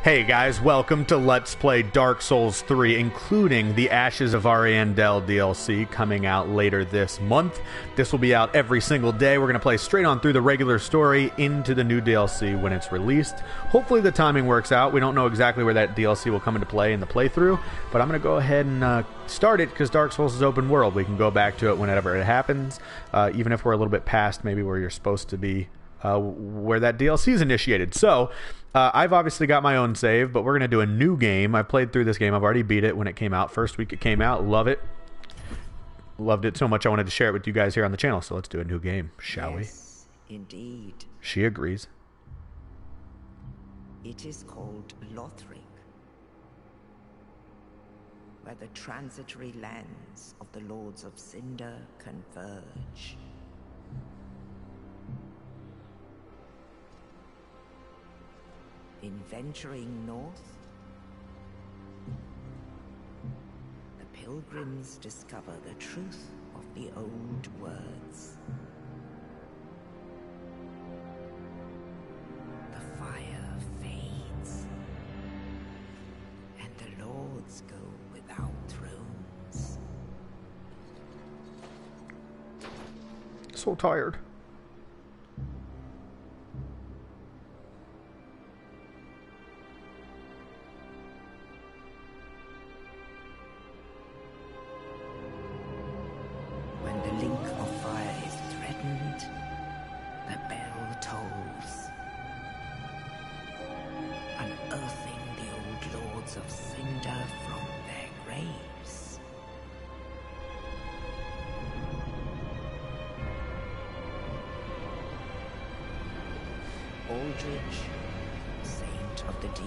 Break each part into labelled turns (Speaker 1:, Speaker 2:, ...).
Speaker 1: Hey guys, welcome to Let's Play Dark Souls 3, including the Ashes of Ariandel DLC coming out later this month. This will be out every single day. We're going to play straight on through the regular story into the new DLC when it's released. Hopefully the timing works out. We don't know exactly where that DLC will come into play in the playthrough, but I'm going to go ahead and start it because Dark Souls is open world. We can go back to it whenever it happens, even if we're a little bit past maybe where you're supposed to be. Where that DLC is initiated. So, I've obviously got my own save, but we're going to do a new game. I played through this game. I've already beat it when it came out. First week it came out. Love it. Loved it so much I wanted to share it with you guys here on the channel. So let's do a new game, shall we?
Speaker 2: Indeed.
Speaker 1: She agrees.
Speaker 2: It is called Lothric, where the transitory lands of the Lords of Cinder converge. In venturing north, the pilgrims discover the truth of the old words. The fire fades, and the lords go without thrones.
Speaker 1: So tired.
Speaker 2: Of cinder from their graves. Aldrich, saint of the deep.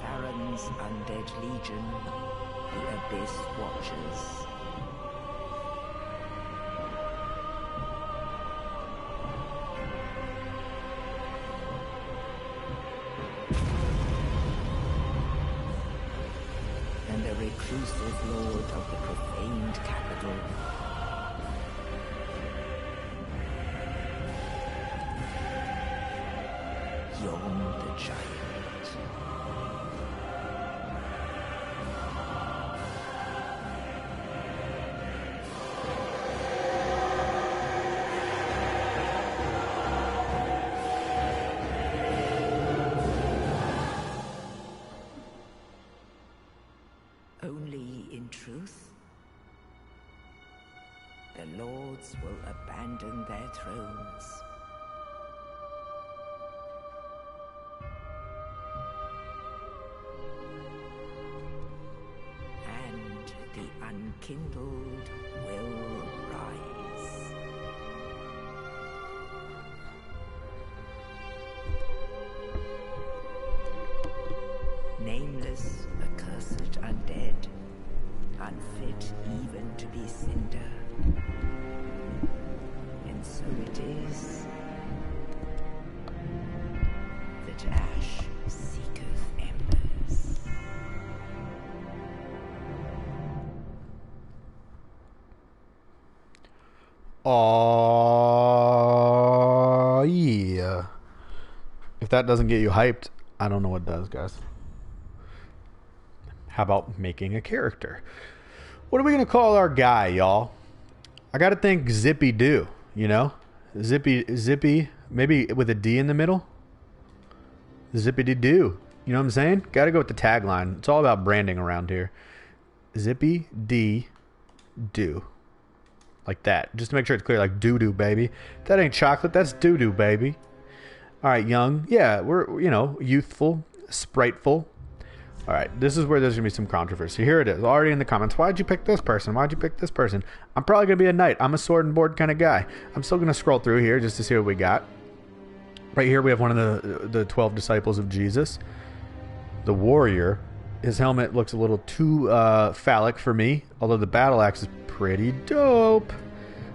Speaker 2: Farron's undead legion. The Abyss Watchers. And the reclusive lord of the profaned capital. Yon the Giant. Only in truth, the lords will abandon their thrones. And the unkindled will rise. Nameless, accursed undead, unfit even to be cinder. And so it is that ash seeketh embers.
Speaker 1: Oh yeah. If that doesn't get you hyped, I don't know what does, guys. How about making a character? What are we going to call our guy, y'all? I got to think Zippy Doo, you know? Zippy, maybe with a D in the middle? Zippy D Doo. You know what I'm saying? Got to go with the tagline. It's all about branding around here. Zippy D Doo. Like that. Just to make sure it's clear, like doo-doo, baby. That ain't chocolate, that's doo-doo, baby. All right, young. Yeah, we're, you know, youthful, spriteful. All right, this is where there's going to be some controversy. Here it is, already in the comments. Why'd you pick this person? Why'd you pick this person? I'm probably going to be a knight. I'm a sword and board kind of guy. I'm still going to scroll through here just to see what we got. Right here we have one of the 12 disciples of Jesus. The warrior. His helmet looks a little too phallic for me, although the battle axe is pretty dope.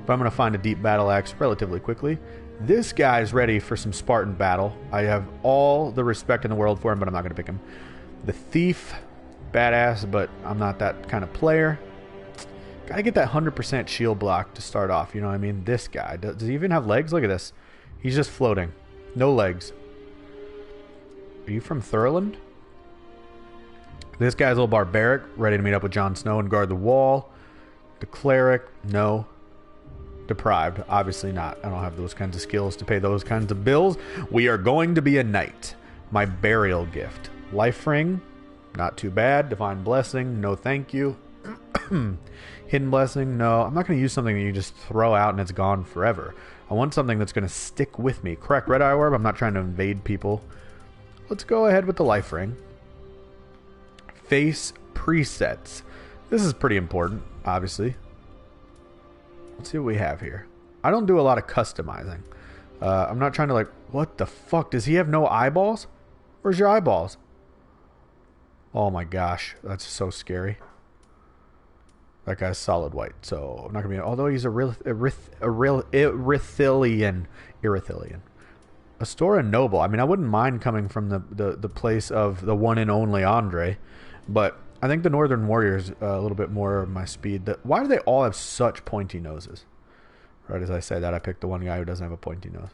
Speaker 1: But I'm going to find a deep battle axe relatively quickly. This guy's ready for some Spartan battle. I have all the respect in the world for him, but I'm not going to pick him. The thief badass, but I'm not that kind of player. Gotta get that 100% shield block to start off, you know what I mean? This guy, does he even have legs? Look at this. He's just floating. No legs. Are you from Thurland? This guy's a little barbaric, ready to meet up with Jon Snow and guard the wall. The cleric, no. Deprived, obviously not. I don't have those kinds of skills to pay those kinds of bills. We are going to be a knight. My burial gift. Life ring, not too bad. Divine blessing, no thank you. Hidden blessing, no. I'm not going to use something that you just throw out and it's gone forever. I want something that's going to stick with me. Correct red eye orb, I'm not trying to invade people. Let's go ahead with the life ring. Face presets. This is pretty important, obviously. Let's see what we have here. I don't do a lot of customizing. I'm not trying to like... What the fuck? Does he have no eyeballs? Where's your eyeballs? Oh my gosh. That's so scary. That guy's solid white, so I'm not gonna be. Although he's a Irithilian. Astora Noble. I mean, I wouldn't mind coming from the place of the one and only Andre, but I think the Northern Warriors a little bit more of my speed. Why do they all have such pointy noses? Right as I say that, I picked the one guy who doesn't have a pointy nose.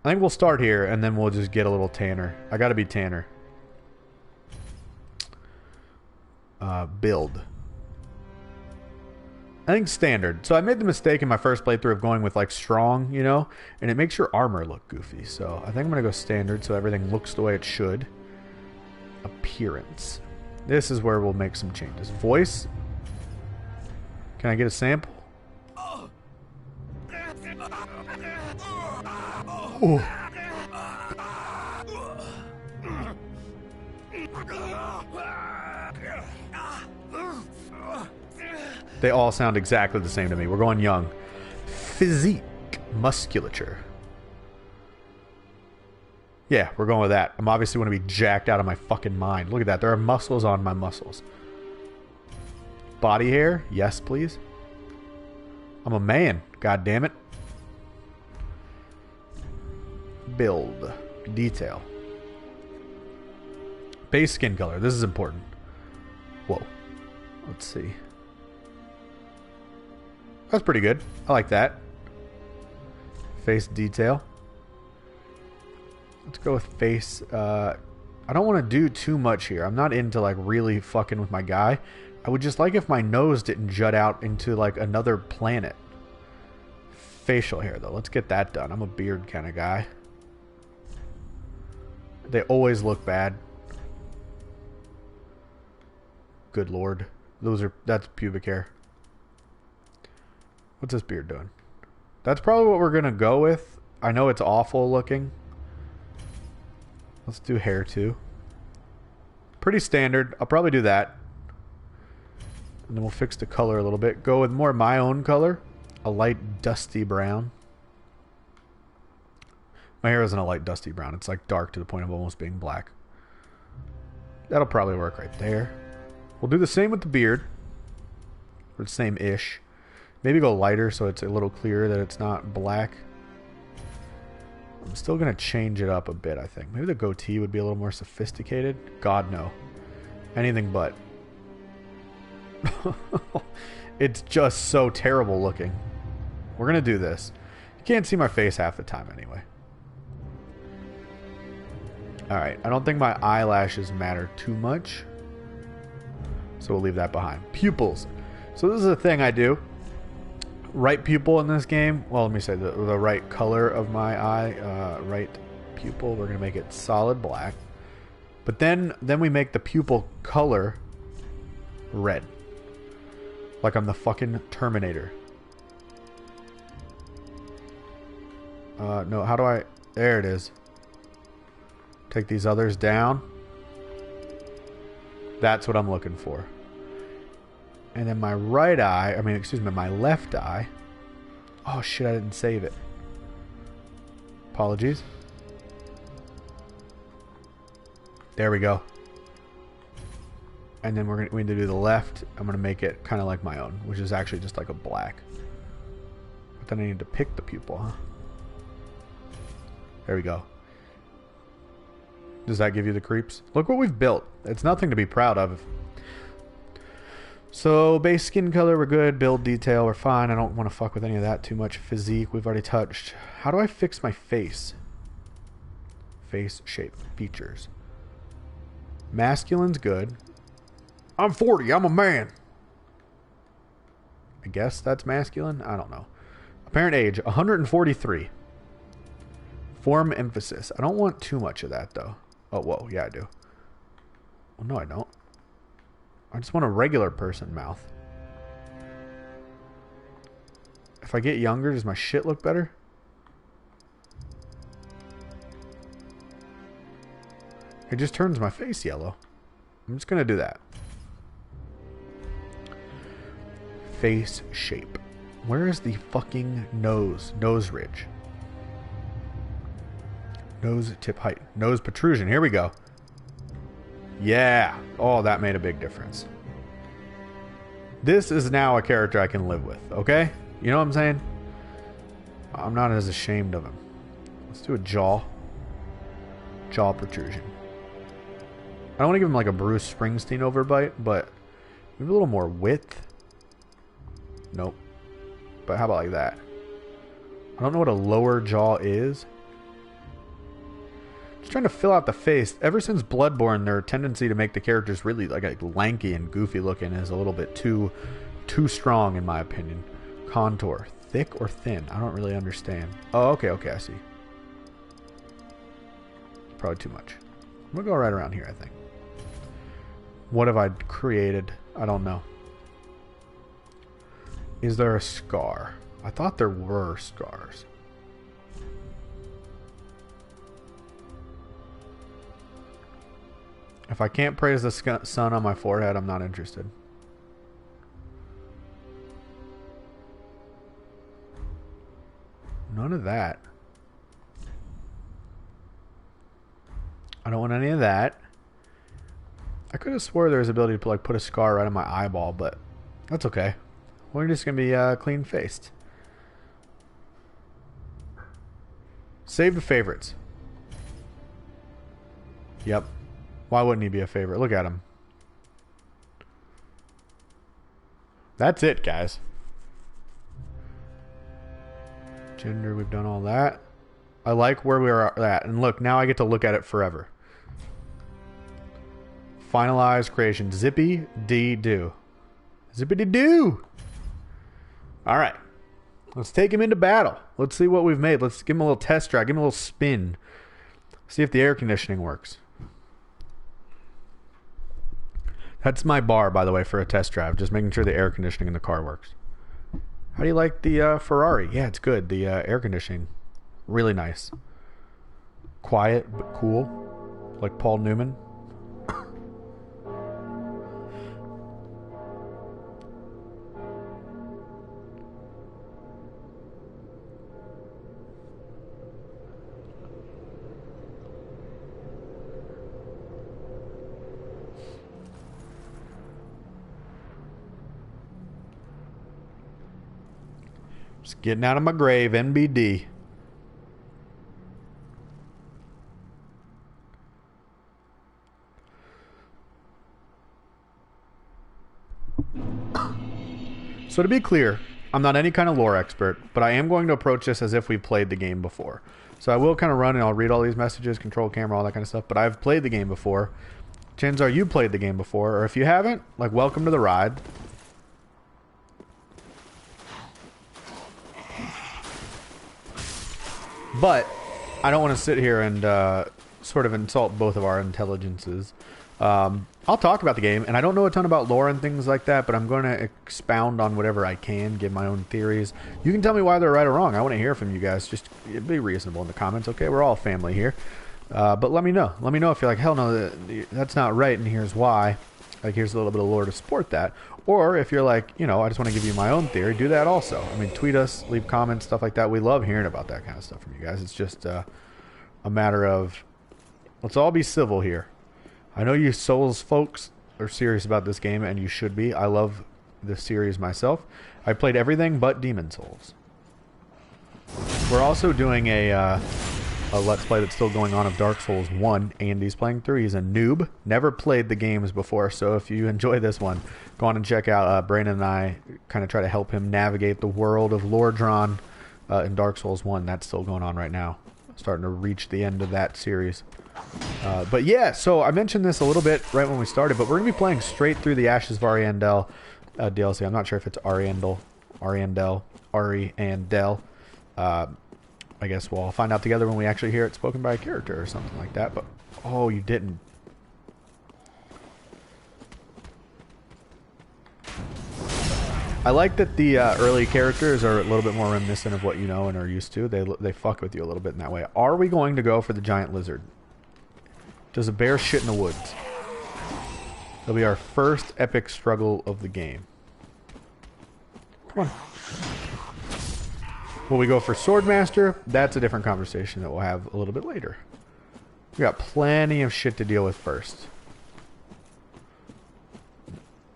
Speaker 1: I think we'll start here, and then we'll just get a little tanner. I gotta be tanner. Build. I think standard. So I made the mistake in my first playthrough of going with like strong, you know, and it makes your armor look goofy. So I think I'm going to go standard so everything looks the way it should. Appearance. This is where we'll make some changes. Voice. Can I get a sample? Ooh. They all sound exactly the same to me. We're going young. Physique. Musculature. Yeah, we're going with that. I'm obviously going to be jacked out of my fucking mind. Look at that. There are muscles on my muscles. Body hair. Yes, please. I'm a man. God damn it. Build. Detail. Base skin color. This is important. Whoa. Let's see. That's pretty good. I like that. Face detail. Let's go with face. I don't want to do too much here. I'm not into like really fucking with my guy. I would just like if my nose didn't jut out into like another planet. Facial hair though. Let's get that done. I'm a beard kind of guy. They always look bad. Good lord. That's pubic hair. What's this beard doing? That's probably what we're going to go with. I know it's awful looking. Let's do hair too. Pretty standard. I'll probably do that. And then we'll fix the color a little bit. Go with more my own color. A light dusty brown. My hair isn't a light dusty brown. It's like dark to the point of almost being black. That'll probably work right there. We'll do the same with the beard. Or the same-ish. Maybe go lighter so it's a little clearer that it's not black. I'm still going to change it up a bit, I think. Maybe the goatee would be a little more sophisticated. God, no. Anything but. It's just so terrible looking. We're going to do this. You can't see my face half the time anyway. Alright, I don't think my eyelashes matter too much. So we'll leave that behind. Pupils. So this is a thing I do. Right pupil in this game. Well, let me say the right color of my eye. Right pupil. We're going to make it solid black. But then we make the pupil color red. Like I'm the fucking Terminator. No, how do I... There it is. Take these others down. That's what I'm looking for. And then my right eye, my left eye. Oh shit, I didn't save it. Apologies. There we go. And then we're going to do the left. I'm going to make it kind of like my own, which is actually just like a black. But then I need to pick the pupil, huh? There we go. Does that give you the creeps? Look what we've built. It's nothing to be proud of. So base skin color, we're good. Build detail, we're fine. I don't want to fuck with any of that too much. Physique, we've already touched. How do I fix my face? Face shape, features. Masculine's good. I'm 40, I'm a man. I guess that's masculine? I don't know. Apparent age, 143. Form emphasis. I don't want too much of that, though. Oh, whoa. Yeah, I do. Well, no, I don't. I just want a regular person mouth. If I get younger, does my shit look better? It just turns my face yellow. I'm just going to do that. Face shape. Where is the fucking nose? Nose ridge. Nose tip height. Nose protrusion. Here we go. Yeah. Oh, that made a big difference. This is now a character I can live with. Okay? You know what I'm saying? I'm not as ashamed of him. Let's do a jaw. Jaw protrusion. I don't want to give him like a Bruce Springsteen overbite, but maybe a little more width. Nope. But how about like that? I don't know what a lower jaw is. Just trying to fill out the face. Ever since Bloodborne, their tendency to make the characters really like lanky and goofy looking is a little bit too strong in my opinion. Contour. Thick or thin? I don't really understand. Oh, okay, I see. Probably too much. I'm going to go right around here, I think. What have I created? I don't know. Is there a scar? I thought there were scars. If I can't praise the sun on my forehead, I'm not interested. None of that. I don't want any of that. I could have swore there was the ability to like put a scar right on my eyeball, but that's okay. We're just going to be clean-faced. Save the favorites. Yep. Why wouldn't he be a favorite? Look at him. That's it, guys. Gender, we've done all that. I like where we are at. And look, now I get to look at it forever. Finalize creation. Zippy D Doo. Zippy D Doo! Alright. Let's take him into battle. Let's see what we've made. Let's give him a little test drive. Give him a little spin. See if the air conditioning works. That's my bar, by the way, for a test drive. Just making sure the air conditioning in the car works. How do you like the Ferrari? Yeah, it's good. The air conditioning. Really nice. Quiet, but cool. Like Paul Newman. Just getting out of my grave, NBD. So to be clear, I'm not any kind of lore expert, but I am going to approach this as if we played the game before. So I will kind of run and I'll read all these messages, control camera, all that kind of stuff, but I've played the game before. Chances are you played the game before, or if you haven't, like, welcome to the ride. But I don't want to sit here and sort of insult both of our intelligences. I'll talk about the game, and I don't know a ton about lore and things like that, but I'm going to expound on whatever I can, give my own theories. You can tell me why they're right or wrong. I want to hear from you guys. Just be reasonable in the comments, okay? We're all family here. But let me know. Let me know if you're like, hell no, that's not right, and here's why. Like, here's a little bit of lore to support that. Or if you're like, you know, I just want to give you my own theory, do that also. I mean, tweet us, leave comments, stuff like that. We love hearing about that kind of stuff from you guys. It's just a matter of, let's all be civil here. I know you Souls folks are serious about this game, and you should be. I love this series myself. I played everything but Demon Souls. We're also doing a a Let's Play that's still going on of Dark Souls 1. Andy's playing through. He's a noob. Never played the games before, so if you enjoy this one, go on and check out Brandon and I kind of try to help him navigate the world of Lordran in Dark Souls 1. That's still going on right now. Starting to reach the end of that series. But yeah, so I mentioned this a little bit right when we started, but we're going to be playing straight through the Ashes of Ariandel DLC. I'm not sure if it's Ariandel. I guess we'll find out together when we actually hear it spoken by a character or something like that. But oh, you didn't. I like that the early characters are a little bit more reminiscent of what you know and are used to. They fuck with you a little bit in that way. Are we going to go for the giant lizard? Does a bear shit in the woods? It'll be our first epic struggle of the game. Come on. Will we go for Swordmaster? That's a different conversation that we'll have a little bit later. We got plenty of shit to deal with first.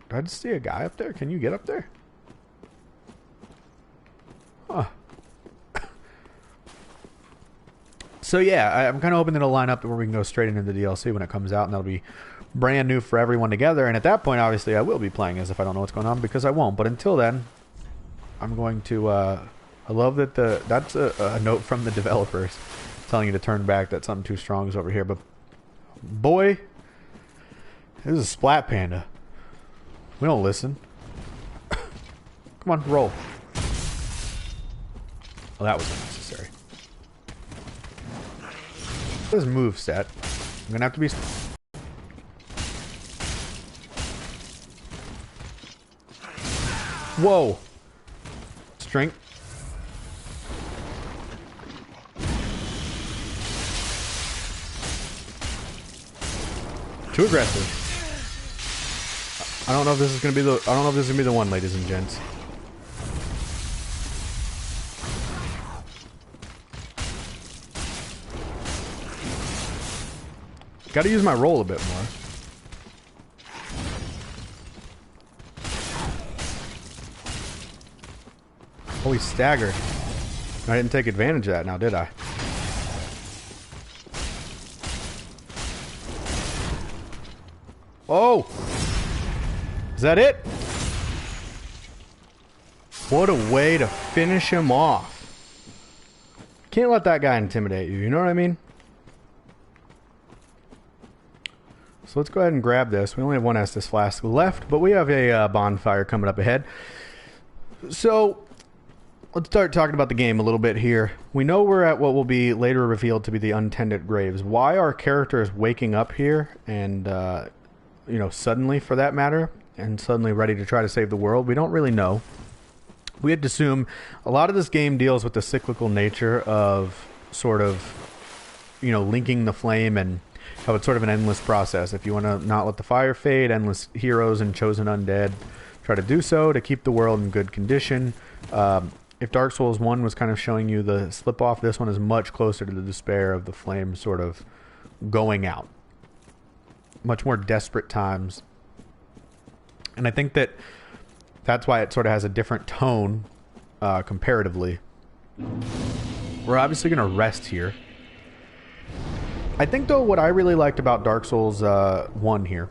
Speaker 1: Did I just see a guy up there? Can you get up there? Huh. So yeah, I'm kind of hoping that it'll line up to where we can go straight into the DLC when it comes out, and that'll be brand new for everyone together. And at that point, obviously, I will be playing as if I don't know what's going on, because I won't. But until then, I'm going to... I love that that's a note from the developers telling you to turn back, that something too strong is over here. But boy, this is a Splat Panda. We don't listen. Come on, roll. Oh, that was unnecessary. This move set. I'm gonna have to be... Whoa. Strength. Too aggressive. I don't know if this is gonna be the one, ladies and gents. Gotta use my roll a bit more. Oh, he staggered. I didn't take advantage of that now, did I? Oh! Is that it? What a way to finish him off. Can't let that guy intimidate you, you know what I mean? So let's go ahead and grab this. We only have one Estus flask left, but we have a bonfire coming up ahead. So let's start talking about the game a little bit here. We know we're at what will be later revealed to be the untended graves. Why our character is waking up here and, you know, suddenly for that matter, and suddenly ready to try to save the world, we don't really know. We had to assume a lot of this game deals with the cyclical nature of sort of, you know, linking the flame and how it's sort of an endless process. If you want to not let the fire fade, endless heroes and chosen undead try to do so to keep the world in good condition. If Dark Souls 1 was kind of showing you the slip off, this one is much closer to the despair of the flame sort of going out. Much more desperate times. And I think that's why it sort of has a different tone comparatively. We're obviously going to rest here. I think, though, what I really liked about Dark Souls 1 here,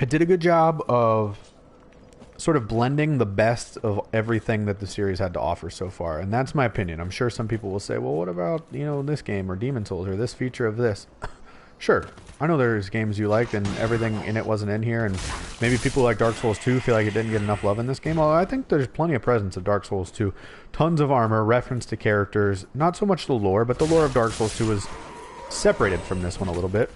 Speaker 1: it did a good job of sort of blending the best of everything that the series had to offer so far. And that's my opinion. I'm sure some people will say, well, what about, you know, this game or Demon Souls or this feature of this? Sure. I know there's games you liked and everything in it wasn't in here, and maybe people like Dark Souls 2 feel like it didn't get enough love in this game, although I think there's plenty of presence of Dark Souls 2. Tons of armor, reference to characters, not so much the lore, but the lore of Dark Souls 2 is separated from this one a little bit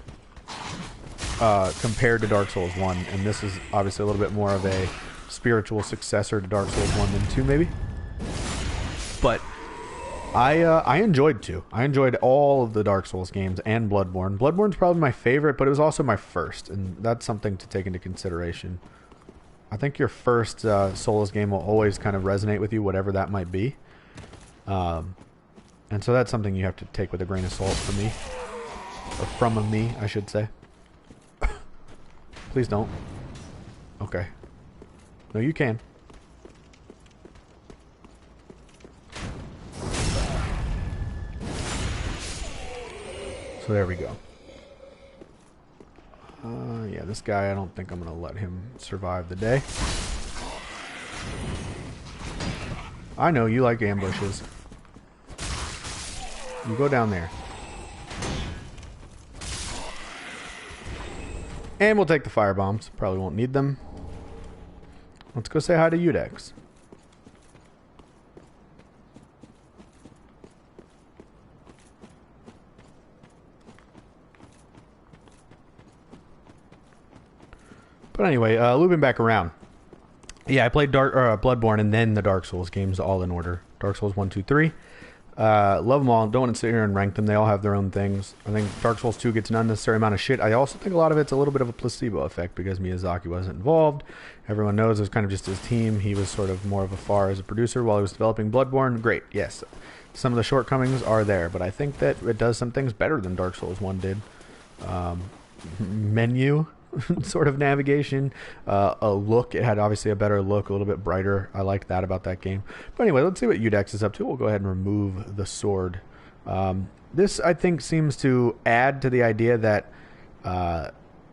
Speaker 1: compared to Dark Souls 1, and this is obviously a little bit more of a spiritual successor to Dark Souls 1 than 2 maybe. But I enjoyed 2. I enjoyed all of the Dark Souls games and Bloodborne. Bloodborne's probably my favorite, but it was also my first, and that's something to take into consideration. I think your first Souls game will always kind of resonate with you, whatever that might be. And so that's something you have to take with a grain of salt for me. Or from me, I should say. Please don't. Okay. No, you can. So there we go. Yeah, this guy, I don't think I'm going to let him survive the day. I know you like ambushes. You go down there. And we'll take the firebombs. Probably won't need them. Let's go say hi to Iudex. But anyway, looping back around. Yeah, I played Bloodborne and then the Dark Souls games all in order. Dark Souls 1, 2, 3. Love them all. Don't want to sit here and rank them. They all have their own things. I think Dark Souls 2 gets an unnecessary amount of shit. I also think a lot of it's a little bit of a placebo effect because Miyazaki wasn't involved. Everyone knows it was kind of just his team. He was sort of more of a far as a producer while he was developing Bloodborne. Great, yes. Some of the shortcomings are there, but I think that it does some things better than Dark Souls 1 did. Menu sort of navigation, a look. It had obviously a better look, a little bit brighter. I liked that about that game. But anyway, let's see what Iudex is up to. We'll go ahead and remove the sword. This, I think, seems to add to the idea that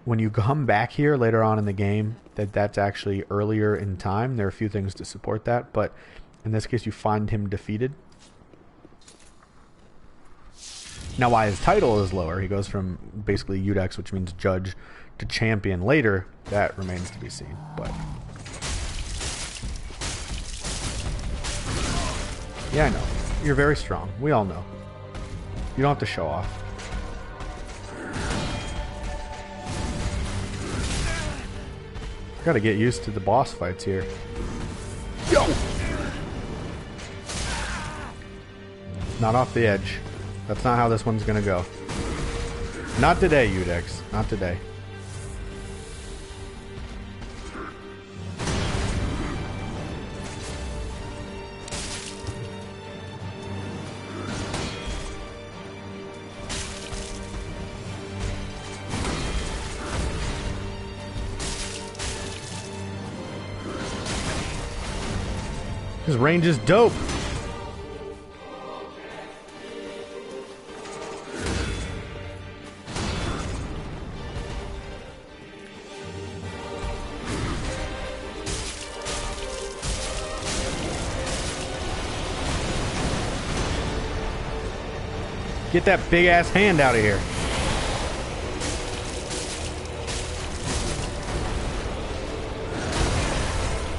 Speaker 1: when you come back here later on in the game, that's actually earlier in time. There are a few things to support that, but in this case, you find him defeated. Now, why his title is lower, he goes from basically Iudex, which means judge, to champion later, that remains to be seen. But yeah, I know. You're very strong. We all know. You don't have to show off. Gotta get used to the boss fights here. Yo! Not off the edge. That's not how this one's gonna go. Not today, Iudex. Not today. His range is dope. Get that big ass hand out of here.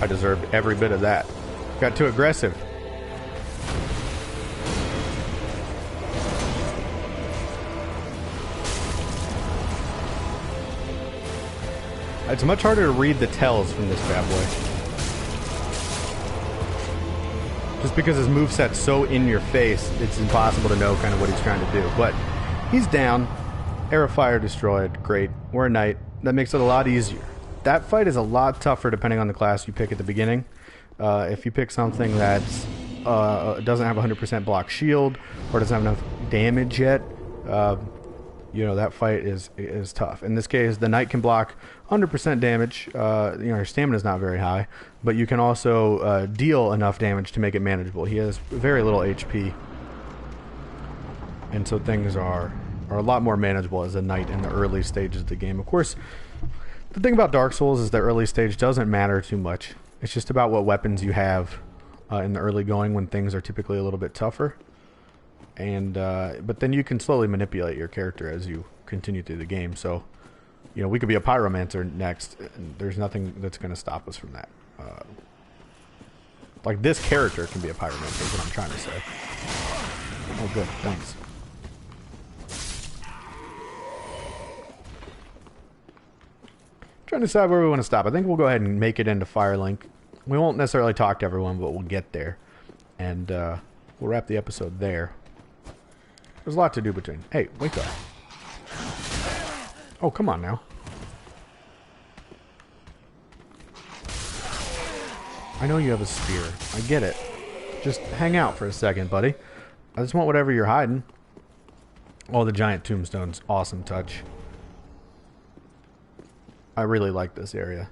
Speaker 1: I deserved every bit of that. Got too aggressive. It's much harder to read the tells from this bad boy. Just because his moveset's so in your face, it's impossible to know kind of what he's trying to do. But he's down. Air of Fire destroyed. Great. We're a knight. That makes it a lot easier. That fight is a lot tougher depending on the class you pick at the beginning. If you pick something that doesn't have 100% block shield or doesn't have enough damage yet, you know, that fight is tough. In this case, the knight can block 100% damage. You know, your stamina is not very high, but you can also deal enough damage to make it manageable. He has very little HP, and so things are a lot more manageable as a knight in the early stages of the game. Of course, the thing about Dark Souls is the early stage doesn't matter too much. It's just about what weapons you have in the early going when things are typically a little bit tougher. And but then you can slowly manipulate your character as you continue through the game. So, you know, we could be a pyromancer next, and there's nothing that's going to stop us from that. Like, this character can be a pyromancer is what I'm trying to say. Oh, good. Thanks. Trying to decide where we want to stop. I think we'll go ahead and make it into Firelink. We won't necessarily talk to everyone, but we'll get there. And we'll wrap the episode there. There's a lot to do between. Hey, wake up. Oh, come on now. I know you have a spear. I get it. Just hang out for a second, buddy. I just want whatever you're hiding. Oh, the giant tombstones. Awesome touch. I really like this area.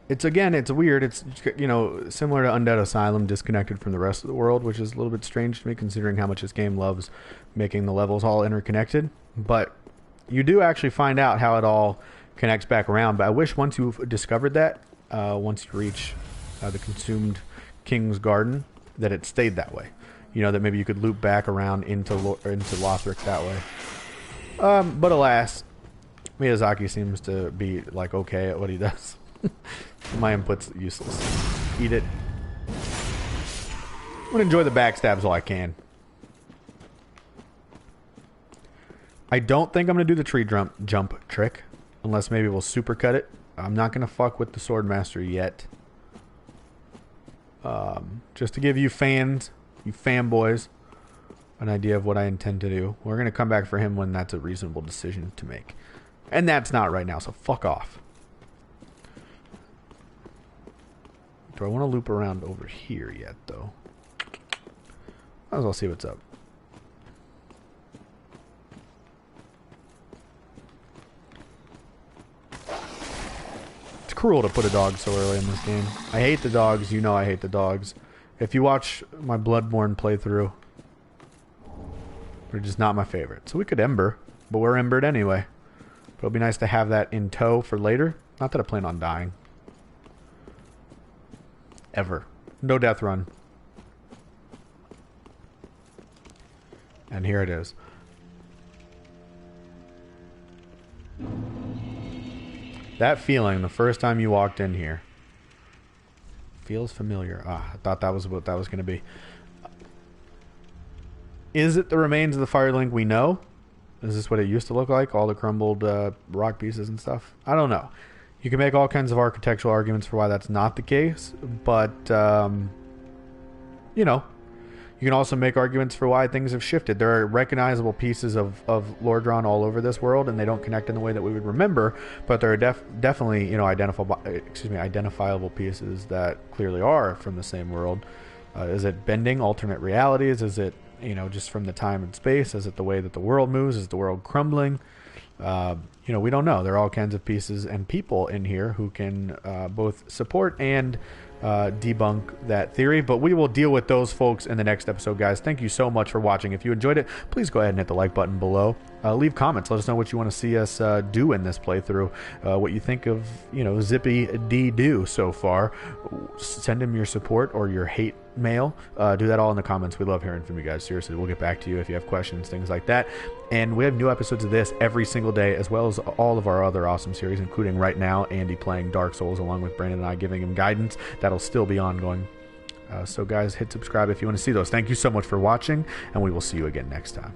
Speaker 1: it's again, it's weird. It's, you know, similar to Undead Asylum, disconnected from the rest of the world, which is a little bit strange to me considering how much this game loves making the levels all interconnected. But you do actually find out how it all connects back around. But I wish once you've discovered that, once you reach the consumed King's Garden, that it stayed that way. You know, that maybe you could loop back around into Lothric that way. But alas, Miyazaki seems to be like okay at what he does. My input's useless. Eat it. I'm gonna enjoy the backstabs while I can. I don't think I'm gonna do the tree jump trick, unless maybe we'll supercut it. I'm not gonna fuck with the sword master yet. Just to give you fans, you fanboys, an idea of what I intend to do. We're gonna come back for him when that's a reasonable decision to make, and that's not right now. So fuck off. Do I want to loop around over here yet, though? Might as well see what's up. It's cruel to put a dog so early in this game. I hate the dogs. You know I hate the dogs. If you watch my Bloodborne playthrough, they're just not my favorite. So we could Ember, but we're Embered anyway. But it'll be nice to have that in tow for later. Not that I plan on dying. Ever. No death run. And here it is. That feeling the first time you walked in here feels familiar. Ah, I thought that was what that was going to be. Is it the remains of the Firelink we know? Is this what it used to look like? All the crumbled rock pieces and stuff? I don't know. You can make all kinds of architectural arguments for why that's not the case, but, you know, you can also make arguments for why things have shifted. There are recognizable pieces of Lordran all over this world, and they don't connect in the way that we would remember, but there are definitely, you know, identifiable pieces that clearly are from the same world. Is it bending alternate realities? Is it, you know, just from the time and space? Is it the way that the world moves? Is the world crumbling? You know, we don't know. There are all kinds of pieces and people in here who can both support and debunk that theory, but we will deal with those folks in the next episode, guys. Thank you so much for watching. If you enjoyed it, please go ahead and hit the like button below. Leave comments. Let us know what you want to see us do in this playthrough. What you think of, you know, Zippy D Doo so far. Send him your support or your hate mail. Do that all in the comments. We love hearing from you guys. Seriously, we'll get back to you if you have questions, things like that. And we have new episodes of this every single day, as well as all of our other awesome series, including right now Andy playing Dark Souls along with Brandon and I giving him guidance. That'll still be ongoing. So guys, hit subscribe if you want to see those. Thank you so much for watching, and we will see you again next time.